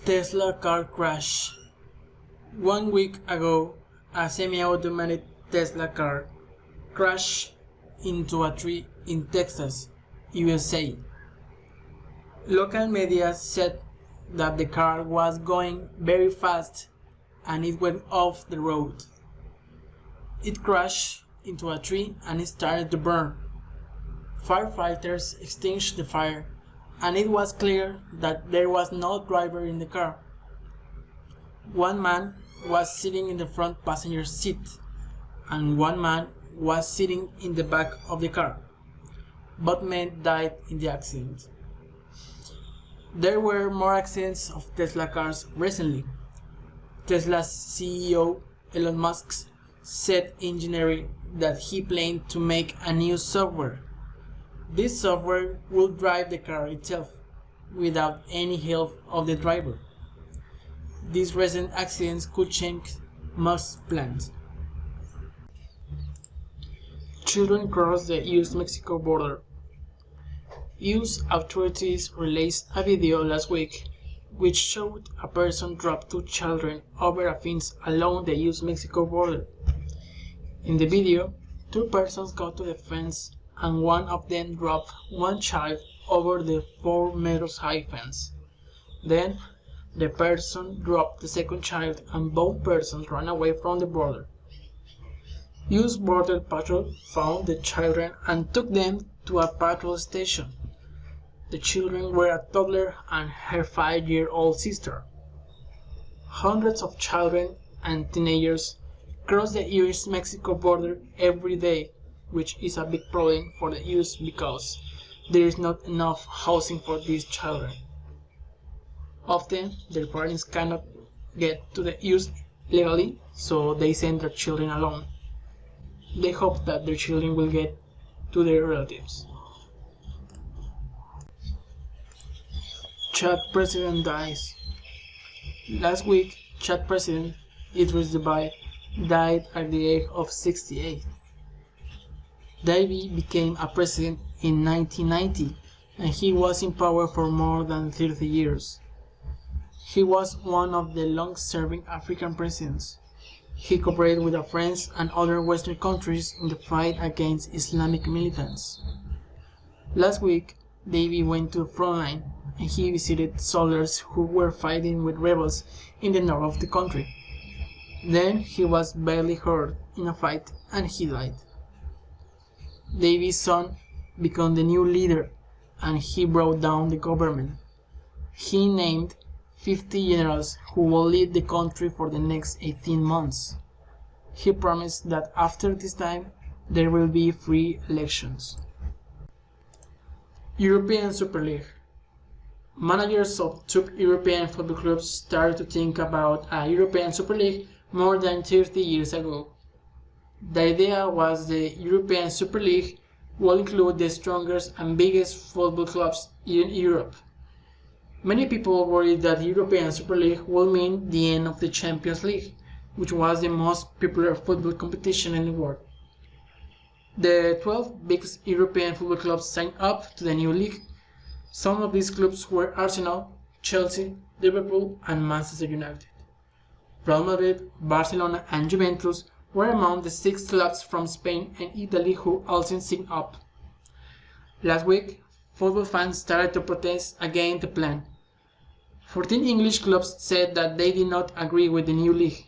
Tesla car crash. 1 week ago, a semi-automatic Tesla car crashed into a tree in Texas, USA. Local media said that the car was going very fast and it went off the road. It crashed into a tree and it started to burn. Firefighters extinguished the fire, and it was clear that there was no driver in the car. One man was sitting in the front passenger seat, and one man was sitting in the back of the car. Both men died in the accident. There were more accidents of Tesla cars recently. Tesla's CEO Elon Musk said in January that he planned to make a new software. This software will drive the car itself, without any help of the driver. These recent accidents could change Musk's plans. Children cross the US-Mexico border. US authorities released a video last week which showed a person drop 2 children over a fence along the US-Mexico border. In the video, 2 persons got to the fence and one of them dropped one child over the 4 meters high fence. Then, the person dropped the second child and both persons ran away from the border. US Border Patrol found the children and took them to a patrol station. The children were a toddler and her 5-year-old sister. Hundreds of children and teenagers cross the US-Mexico border every day, which is a big problem for the US because there is not enough housing for these children. Often, their parents cannot get to the US legally, so they send their children alone. They hope that their children will get to their relatives. Chad president dies. Last week, Chad president Idris Deby died at the age of 68. Deby became a president in 1990 and he was in power for more than 30 years. He was one of the longest-serving African presidents. He cooperated with France and other Western countries in the fight against Islamic militants. Last week, Deby went to the front line and he visited soldiers who were fighting with rebels in the north of the country. Then he was badly hurt in a fight and he died. Davy's son became the new leader and he brought down the government. He named 50 generals who will lead the country for the next 18 months. He promised that after this time there will be free elections. European Super League. Managers of top European football clubs started to think about a European Super League more than 30 years ago. The idea was the European Super League will include the strongest and biggest football clubs in Europe. Many people worried that the European Super League will mean the end of the Champions League, which was the most popular football competition in the world. The 12 biggest European football clubs signed up to the new league. Some of these clubs were Arsenal, Chelsea, Liverpool and Manchester United. Real Madrid, Barcelona and Juventus were among the 6 clubs from Spain and Italy who also signed up. Last week, football fans started to protest against the plan. 14 English clubs said that they did not agree with the new league.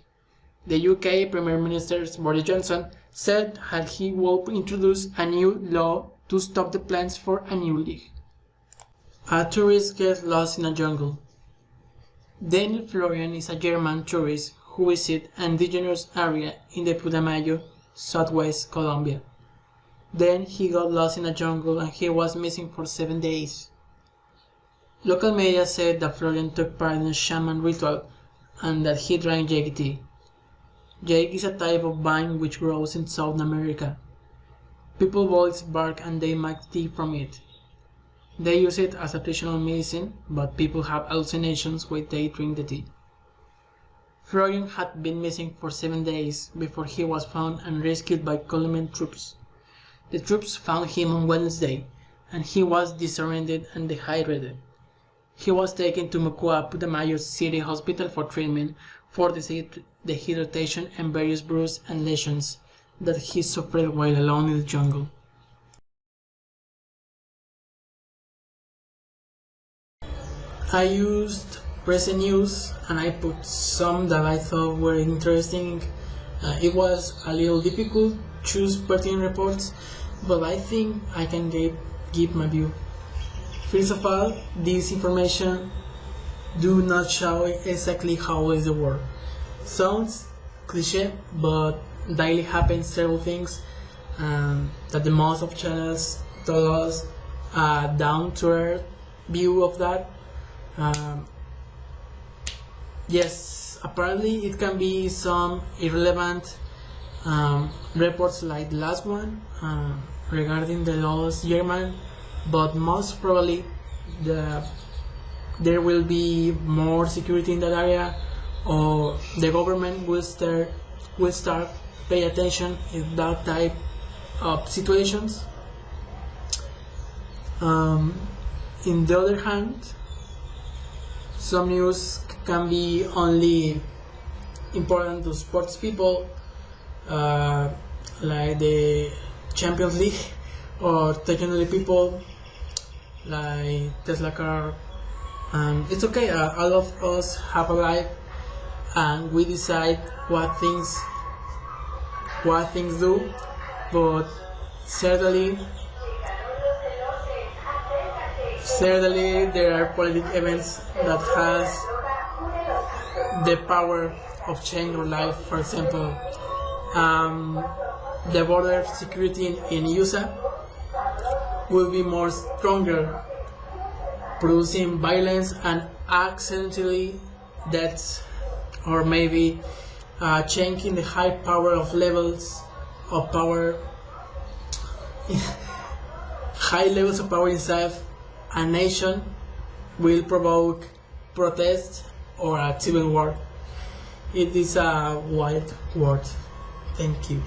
The UK Premier Minister Boris Johnson said that he will introduce a new law to stop the plans for a new league. A tourist gets lost in a jungle. Daniel Florian is a German tourist who visits an indigenous area in the Putumayo, southwest Colombia. Then he got lost in a jungle and he was missing for 7 days. Local media said that Florian took part in a shaman ritual and that he drank jade tea. Jade is a type of vine which grows in South America. People boil its bark and they make tea from it. They use it as a traditional medicine, but people have hallucinations when they drink the tea. Florian had been missing for 7 days before he was found and rescued by Colombian troops. The troops found him on Wednesday, and he was disoriented and dehydrated. He was taken to Mukua Putumayo City Hospital for treatment for dehydration and various bruises and lesions that he suffered while alone in the jungle. I used recent news and I put some that I thought were interesting. It was a little difficult to choose pertinent reports, but I think I can give my view. First of all, this information do not show exactly how is the world. Sounds cliche, but daily happens several things that the most of channels tell us a down-to-earth view of that. Yes, apparently it can be some irrelevant reports like the last one regarding the lost German, but most probably there will be more security in that area, or the government will start pay attention in that type of situations. In the other hand, some news can be only important to sports people, like the Champions League, or technically people like Tesla car. It's okay, all of us have a life and we decide what things do, but certainly there are political events that has the power of change our life. For example, the border security in USA will be more stronger, producing violence and accidentally deaths, or maybe changing the high power of levels of power high levels of power inside a nation will provoke protest or a civil war. It is a wild world. Thank you.